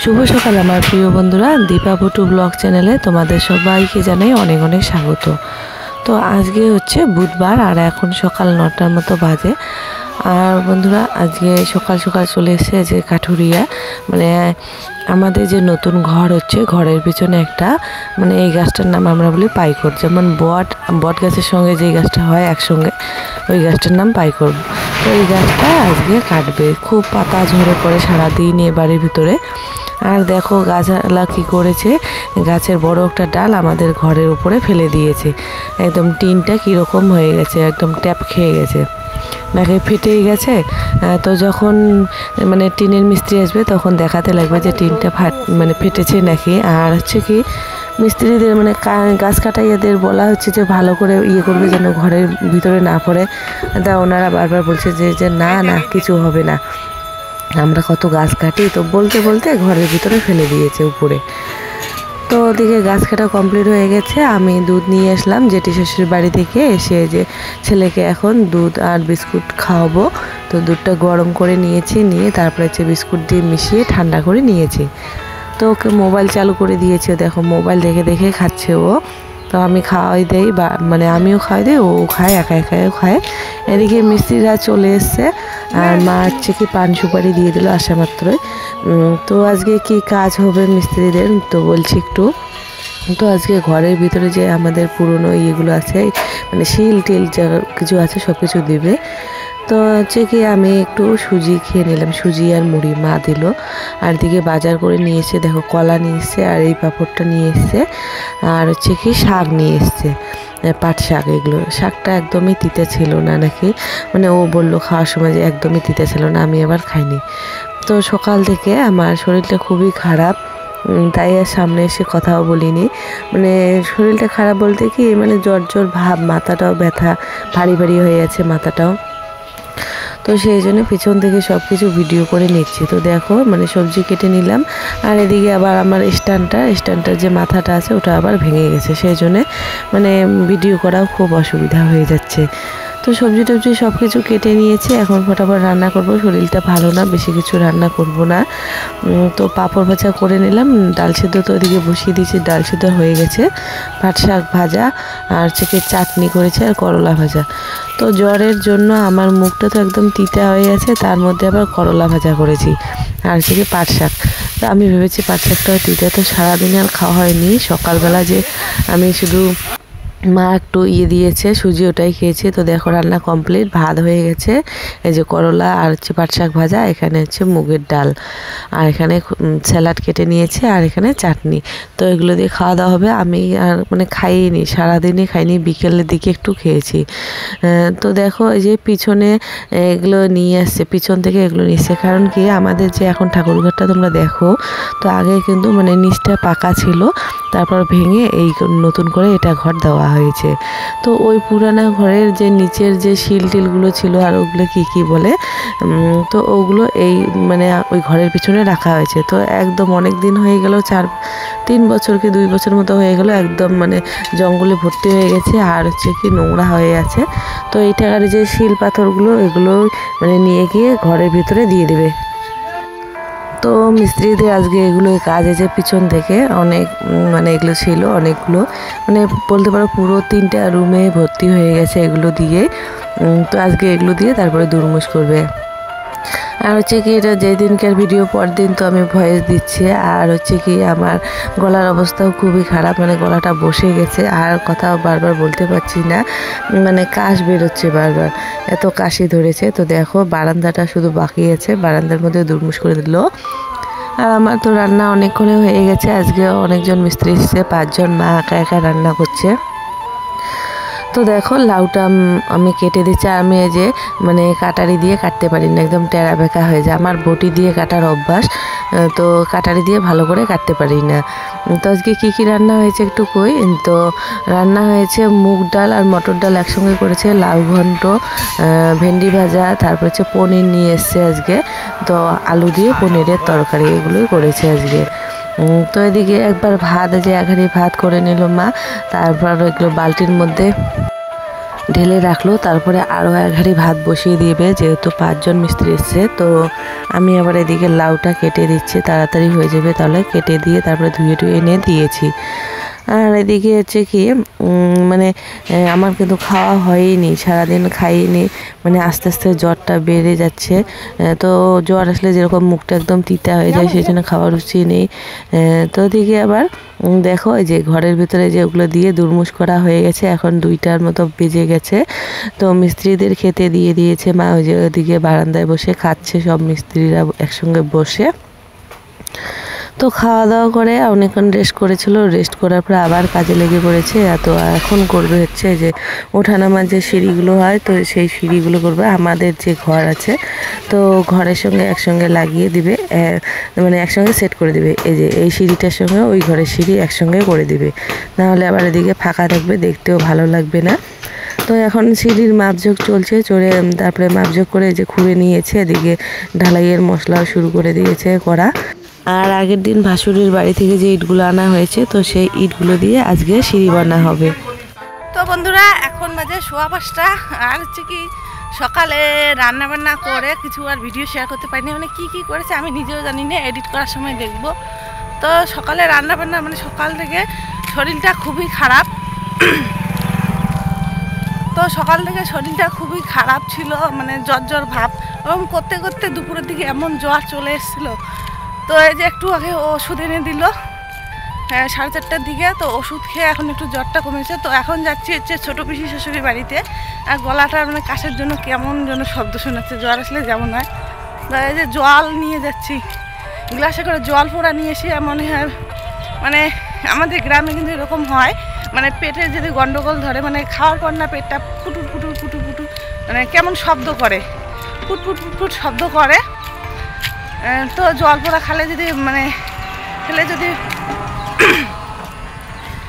শুভ সকাল আমার প্রিয় বন্ধুরা, দীপা ভুটু ব্লগ চ্যানেলে তোমাদের সবাইকে জানাই অনেক অনেক স্বাগত। তো আজকে হচ্ছে বুধবার আর এখন সকাল 9টার মতো বাজে। আর বন্ধুরা আজকে সকাল সকাল চলে এসেছে যে কাঠুরিয়া, মানে আমাদের যে নতুন ঘর হচ্ছে, ঘরের পিছনে একটা মানে এই গাছটার নাম আমরা বলি পাইকর। যেমন বট গাছের সঙ্গে যে গাছটা হয় একসঙ্গে, ওই গাছটার নাম পাইকর। তো এই গাছটা আজকে কাটবে, খুব পাতা ঝরে পড়ে সারাদিন এ বাড়ির ভিতরে। আর দেখো গাছালা কী করেছে, গাছের বড় একটা ডাল আমাদের ঘরের উপরে ফেলে দিয়েছে। একদম টিনটা কীরকম হয়ে গেছে, একদম ট্যাপ খেয়ে গেছে, নাকি ফেটেই গেছে। তো যখন মানে টিনের মিস্ত্রি আসবে তখন দেখাতে লাগবে যে টিনটা মানে ফেটেছে নাকি। আর হচ্ছে কি মিস্ত্রিদের মানে গাছ কাটাইয়াদের বলা হচ্ছে যে ভালো করে করবে যেন ঘরের ভিতরে না পড়ে। তা ওনারা বারবার বলছে যে না না কিছু হবে না, আমরা কত গাছ কাটি। তো বলতে বলতে ঘরের ভিতরে ফেলে দিয়েছে উপরে। তো ওদিকে গাছ কাটা কমপ্লিট হয়ে গেছে। আমি দুধ নিয়ে আসলাম জেঠি শ্বশুর বাড়ি থেকে এসে, যে ছেলেকে এখন দুধ আর বিস্কুট খাওয়াবো। তো দুধটা গরম করে নিয়েছি, নিয়ে তারপরে হচ্ছে বিস্কুট দিয়ে মিশিয়ে ঠান্ডা করে নিয়েছি। তো ওকে মোবাইল চালু করে দিয়েছে, দেখো মোবাইল দেখে দেখে খাচ্ছে ও। তো আমি খাওয়াই দেই, বা মানে আমিও খাওয়াই দিই, ও খায়, একা একাও খায়। এদিকে মিস্ত্রিরা চলে এসছে আর মা হচ্ছে কি পান সুপারি দিয়ে দিল আসা মাত্রই। তো আজকে কি কাজ হবে মিস্ত্রিদের তো বলছি একটু। তো আজকে ঘরের ভিতরে যে আমাদের পুরনো ইয়েগুলো আছে, মানে শিল টিল যা কিছু আছে সব কিছু দিবে। তো হচ্ছে কি আমি একটু সুজি খেয়ে নিলাম, সুজি আর মুড়ি মা দিল। আর দিকে বাজার করে নিয়ে এসে দেখো কলা নিয়ে এসছে, আর এই পাঁপড়টা নিয়ে এসছে, আর হচ্ছে কি শাক নিয়ে এসছে, পাট শাক। এগুলো শাকটা একদমই তিতে ছিল না নাকি, মানে ও বললো খাওয়ার সময় যে একদমই তিতে ছিল না, আমি আবার খাইনি। তো সকাল থেকে আমার শরীরটা খুবই খারাপ, তাই আর সামনে এসে কথাও বলিনি। মানে শরীরটা খারাপ বলতে কি, মানে জ্বর জ্বর ভাব, মাথাটাও ব্যথা, ভারী ভারী হয়ে আছে মাথাটাও। তো সেই জন্য পিছন থেকে সব কিছু ভিডিও করে নিচ্ছি। তো দেখো মানে সবজি কেটে নিলাম, আর এদিকে আবার আমার স্ট্যান্ডটার যে মাথাটা আছে ওটা আবার ভেঙে গেছে, সেই জন্যে মানে ভিডিও করাও খুব অসুবিধা হয়ে যাচ্ছে। তো সবজি টবজি সব কিছু কেটে নিয়েছি, এখন ফটাফট রান্না করব। শরীরটা ভালো না, বেশি কিছু রান্না করব না। তো পাঁপড় ভাজা করে নিলাম, ডাল সিদ্ধ তো ওদিকে বসিয়ে দিয়েছি, ডাল সিদ্ধ হয়ে গেছে। পাট শাক ভাজা আর চাটনি করেছে আর করলা ভাজা। তো জ্বরের জন্য আমার মুখটা তো একদম তিতা হয়ে আছে, তার মধ্যে আবার করলা ভাজা করেছি আর পাট শাক। তো আমি ভেবেছি পাট শাকটাও তিতা, তো সারাদিন আর খাওয়া হয়নি। সকালবেলা যে আমি শুধু মা একটু দিয়েছে সুজি, ওটাই খেয়েছি। তো দেখো রান্না কমপ্লিট, ভাত হয়ে গেছে, এই যে করলা আর পাট শাক ভাজা, এখানে হচ্ছে মুগের ডাল, আর এখানে স্যালাড কেটে নিয়েছে, আর এখানে চাটনি। তো এগুলো দিয়ে খাওয়া দাওয়া হবে। আমি আর মানে খাইনি, সারাদিনই খাইনি, বিকেলের দিকে একটু খেয়েছি। তো দেখো এই যে পিছনে এগুলো নিয়ে আসছে, পিছন থেকে এগুলো নিয়ে আসছে। কারণ কি আমাদের যে এখন ঠাকুরঘরটা তোমরা দেখো, তো আগে কিন্তু মানে নিচটা পাকা ছিল, তারপর ভেঙে এই নতুন করে এটা ঘর দেওয়া হয়েছে। তো ওই পুরানা ঘরের যে নিচের যে শিল টিলগুলো ছিল আর ওগুলো কি বলে, তো ওগুলো এই মানে ওই ঘরের পিছনে রাখা হয়েছে। তো একদম অনেক দিন হয়ে গেল, 3 বছর কি 2 বছর মতো হয়ে গেল, একদম মানে জঙ্গলে ভর্তি হয়ে গেছে, আর হচ্ছে কি নোংরা হয়ে আছে। তো এইটার যে শিল পাথরগুলো এগুলো মানে নিয়ে গিয়ে ঘরের ভিতরে দিয়ে দেবে। তো মিস্ত্রিদের আজকে এগুলো কাজ আছে, পিছন থেকে অনেক মানে এগুলো ছিল অনেকগুলো, মানে বলতে পারো পুরো 3টা রুমে ভর্তি হয়ে গেছে এগুলো দিয়ে। তো আজকে এগুলো দিয়ে তারপরে দুরমুশ করবে। আর হচ্ছে কি এটা যেদিনকার ভিডিও পর দিন তো আমি ভয়েস দিচ্ছি, আর হচ্ছে কি আমার গলার অবস্থাও খুবই খারাপ, মানে গলাটা বসে গেছে, আর কথাও বারবার বলতে পারছি না, মানে কাশ বেরোচ্ছে বারবার, এত কাশি ধরেছে। তো দেখো বারান্দাটা শুধু বাকি আছে, বারান্দার মধ্যে দুরমুশ করে দিল। আর আমার তো রান্না অনেকক্ষণে হয়ে গেছে, আজকে অনেকজন মিস্ত্রি এসেছে, 5 জন, মা একা একা রান্না করছে। তো দেখো লাউটা আমি কেটে দিচ্ছি, আর আমি এই যে মানে কাটারি দিয়ে কাটতে পারি না, একদম টেরা বেঁকা হয়ে যায়, আমার বটি দিয়ে কাটার অভ্যাস, তো কাটারি দিয়ে ভালো করে কাটতে পারি না। তো আজকে কী রান্না হয়েছে একটু কই। তো রান্না হয়েছে মুগ ডাল আর মটর ডাল একসঙ্গে করেছে, লাউ ঘন্ট, ভেন্ডি ভাজা, তারপর হচ্ছে পনির নিয়ে এসছে আজকে, তো আলু দিয়ে পনিরের তরকারি, এগুলোই করেছে আজকে। তো এদিকে একবার ভাত, যে 1 হাঁড়ি ভাত করে নিল মা, তারপর এগুলো বালতির মধ্যে ঢেলে রাখলো। তারপরে আরও এক হাঁড়ি ভাত বসিয়ে দিবে, যেহেতু 5 জন মিস্ত্রি এসছে। তো আমি আবার এদিকে লাউটা কেটে দিচ্ছি, তাড়াতাড়ি হয়ে যাবে, তাহলে কেটে দিয়ে তারপরে ধুয়ে এনে দিয়েছি। আর এদিকে হচ্ছে কি মানে আমার কিন্তু খাওয়া হয়নি, সারাদিন খাইনি, মানে আস্তে আস্তে জ্বরটা বেড়ে যাচ্ছে। তো জ্বর আসলে যেরকম মুখটা একদম তিতা হয়ে যায়, সেই জন্য খাওয়ার রুচি নেই। তো ওদিকে আবার দেখো এই যে ঘরের ভিতরে যে ওগুলো দিয়ে দুরমুশ করা হয়ে গেছে, এখন 2টার মতো বেজে গেছে। তো মিস্ত্রিদের খেতে দিয়ে দিয়েছে মা, ওই যে ওদিকে বারান্দায় বসে খাচ্ছে সব মিস্ত্রিরা একসঙ্গে বসে। তো খাওয়া দাওয়া করে অনেকক্ষণ রেস্ট করেছিল, রেস্ট করার পর আবার কাজে লেগে পড়েছে। তো এখন করবে হচ্ছে যে ওঠানামার যে সিঁড়িগুলো হয়, তো সেই সিঁড়িগুলো করবে। আমাদের যে ঘর আছে, তো ঘরের সঙ্গে একসঙ্গে লাগিয়ে দিবে, মানে একসঙ্গে সেট করে দিবে। এই যে এই সিঁড়িটার সঙ্গে ওই ঘরের সিঁড়ি একসঙ্গে করে দিবে, নাহলে আবার এদিকে ফাঁকা থাকবে, দেখতেও ভালো লাগবে না। তো এখন সিঁড়ির মাপঝোঁক চলছে, তারপরে মাপঝোঁক করে যে খুঁড়ে নিয়েছে, এদিকে ঢালাইয়ের মশলাও শুরু করে দিয়েছে করা। আর আগের দিন ভাসুরের বাড়ি থেকে যে ইটগুলো আনা হয়েছে, তো সেই ইটগুলো দিয়ে আজকে সিঁড়ি বানা হবে। তো বন্ধুরা এখন বাজে 5:15, আর হচ্ছে কি সকালে রান্না বান্না করে কিছু আর ভিডিও শেয়ার করতে পারিনি, মানে কি করেছে আমি নিজেও জানি না, এডিট করার সময় দেখব। তো সকালে রান্না বান্না মানে সকাল থেকে শরীরটা খুবই খারাপ। তো সকাল থেকে শরীরটা খুবই খারাপ ছিল, মানে জ্বর ভাব, এবং করতে করতে দুপুরের দিকে এমন জ্বর চলে এসেছিলো। তো এই যে একটু আগে ওষুধ এনে দিল 4:30টার দিকে, তো ওষুধ খেয়ে এখন একটু জ্বরটা কমেছে। তো এখন যাচ্ছি হচ্ছে ছোটো পিসি শাশুড়ির বাড়িতে। আর গলাটা মানে কাশের জন্য কেমন যেন শব্দ শোনাচ্ছে, জ্বর আসলে যেমন হয়। এই যে জল নিয়ে যাচ্ছি, গ্লাসে করে জল পোড়া নিয়ে এসে মনে হয়, মানে আমাদের গ্রামে কিন্তু এরকম হয়, মানে পেটে যদি গন্ডগোল ধরে, মানে খাওয়ার পর না পেটটা ফুটুর ফুটুর ফুটুর ফুটুর মানে কেমন শব্দ করে, ফুটফুট ফুটফুট শব্দ করে। তো জল পোড়া খেলে যদি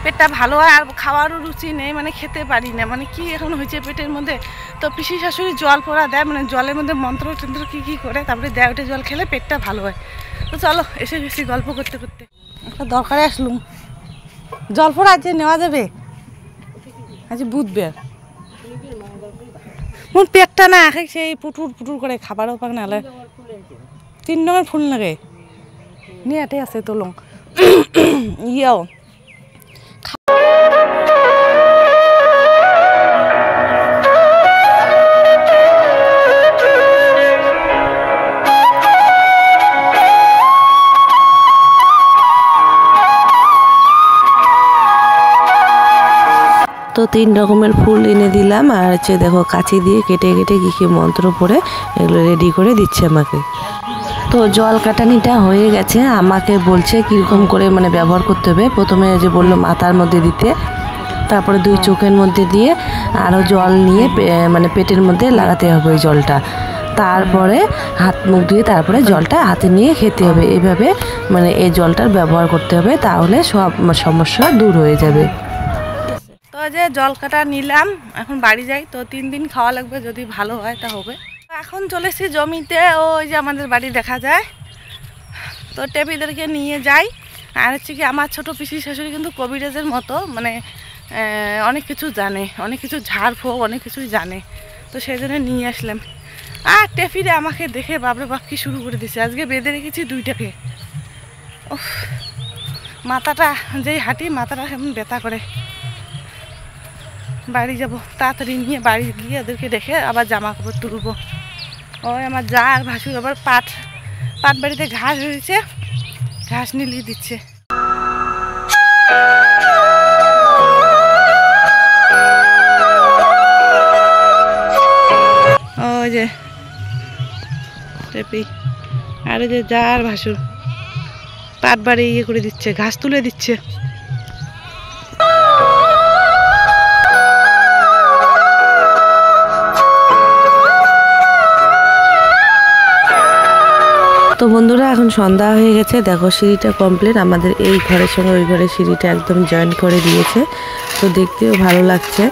পেটটা ভালো হয়, আর খাওয়ারও রুচি নেই, মানে খেতে পারি না, মানে কি এখন হয়েছে পেটের মধ্যে। তো পিসি শাশুড়ি জল পোড়া দেয়, মানে জলের মধ্যে মন্ত্র টন্ত্র কী করে তারপরে দেয়, ওটা জল খেলে পেটটা ভালো হয়। তো চলো এসে বেশি গল্প করতে করতে একটা দরকারে আসলুম। জল পোড়া আজ নেওয়া যাবে, আজ বুধবার। মোর পেটটা না সেই পুটুর পুটুর করে, খাবারও পাক না হলে 3 নম্বর ফুল লাগে নিয়ে এটাই আছে তোলং ইয়েও। তো 3 রকমের ফুল এনে দিলাম, আর হচ্ছে দেখো কাঁচি দিয়ে কেটে কেটে কী মন্ত্র পড়ে এগুলো রেডি করে দিচ্ছে আমাকে। তো জল কাটানিটা হয়ে গেছে, আমাকে বলছে কীরকম করে মানে ব্যবহার করতে হবে। প্রথমে যে বললো মাথার মধ্যে দিতে, তারপরে 2 চোখের মধ্যে দিয়ে আরও জল নিয়ে মানে পেটের মধ্যে লাগাতে হবে ওই জলটা, তারপরে হাত মুখ ধুয়ে তারপরে জলটা হাতে নিয়ে খেতে হবে। এইভাবে মানে এই জলটার ব্যবহার করতে হবে, তাহলে সব সমস্যা দূর হয়ে যাবে। তো যে জল কাটা নিলাম, এখন বাড়ি যাই। তো 3 দিন খাওয়া লাগবে, যদি ভালো হয় তা হবে। এখন চলেছি জমিতে, ওই যে আমাদের বাড়ি দেখা যায়, তো টেপিদেরকে নিয়ে যাই। আর হচ্ছে কি আমার ছোটো পিসি শাশুড়ি কিন্তু কবিরাজের মতো, মানে অনেক কিছু জানে, অনেক কিছু ঝাড়ফুঁক অনেক কিছুই জানে। তো সেই জন্য নিয়ে আসলাম। আর টেপিরে আমাকে দেখে বাপরে বাপ কি শুরু করে দিছে, আজকে বেঁধে রেখেছি 2টাকে। ও মাথাটা যেই হাঁটি মাথাটা কেমন ব্যথা করে। বাড়ি যাব, তাড়াতাড়ি নিয়ে বাড়ি গিয়ে ওদেরকে দেখে আবার জামা কাপড় তুলবো। ওই আমার যা আর ভাসুর আবার পাট বাড়িতে ঘাস হয়েছে, ঘাস নিলিয়ে দিচ্ছে। ওই যে টেপি আর ওই যে যা আর ভাসুর পাট বাড়ি ইয়ে করে দিচ্ছে, ঘাস তুলে দিচ্ছে। তো বন্ধুরা এখন সন্ধ্যা হয়ে গেছে, দেখো সিঁড়িটা কমপ্লিট, আমাদের এই ঘরের সঙ্গে ওই ঘরের সিঁড়িটা একদম জয়েন করে দিয়েছে। তো দেখতেও ভালো লাগছে।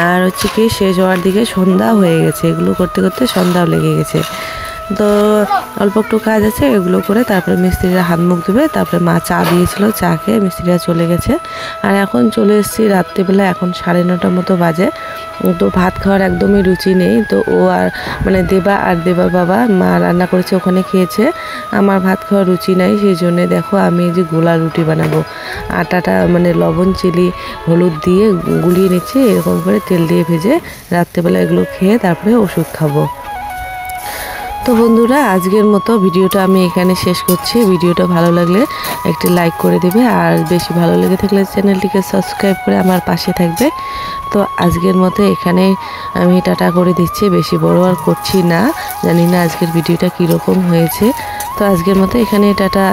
আর হচ্ছে কি শেষ হওয়ার দিকে সন্ধ্যা হয়ে গেছে, এগুলো করতে করতে সন্ধ্যাও লেগে গেছে। তো অল্প একটু কাজ আছে, এগুলো করে তারপরে মিস্ত্রিরা হাত মুখ ধুবে। তারপরে মা চা দিয়েছিল, চা খেয়ে মিস্ত্রিরা চলে গেছে। আর এখন চলে এসেছি রাত্রিবেলা, এখন 9:30 মতো বাজে। তো ভাত খাওয়ার একদমই রুচি নেই। তো ও আর মানে দেবা আর দেবার বাবা মা রান্না করেছে, ওখানে খেয়েছে। আমার ভাত খাওয়ার রুচি নাই, সেই জন্যে দেখো আমি এই যে গোলা রুটি বানাবো। আটাটা মানে লবণ চিনি হলুদ দিয়ে গুলিয়ে নিচ্ছি, এরকম করে তেল দিয়ে ভেজে রাত্রেবেলা এগুলো খেয়ে তারপরে ওষুধ খাবো। তো বন্ধুরা, আজকের মতো ভিডিওটা আমি এখানে শেষ করছি। ভিডিওটা ভালো লাগলে একটি লাইক করে দেবে, আর বেশি ভালো লেগে থাকলে চ্যানেলটিকে সাবস্ক্রাইব করে আমার পাশে থাকবে। তো আজকের মতো এখানে আমি টাটা করে দিচ্ছি, বেশি বড় আর করছি না। জানি না আজকের ভিডিওটা কীরকম হয়েছে। তো আজকের মতো এখানে টাটা।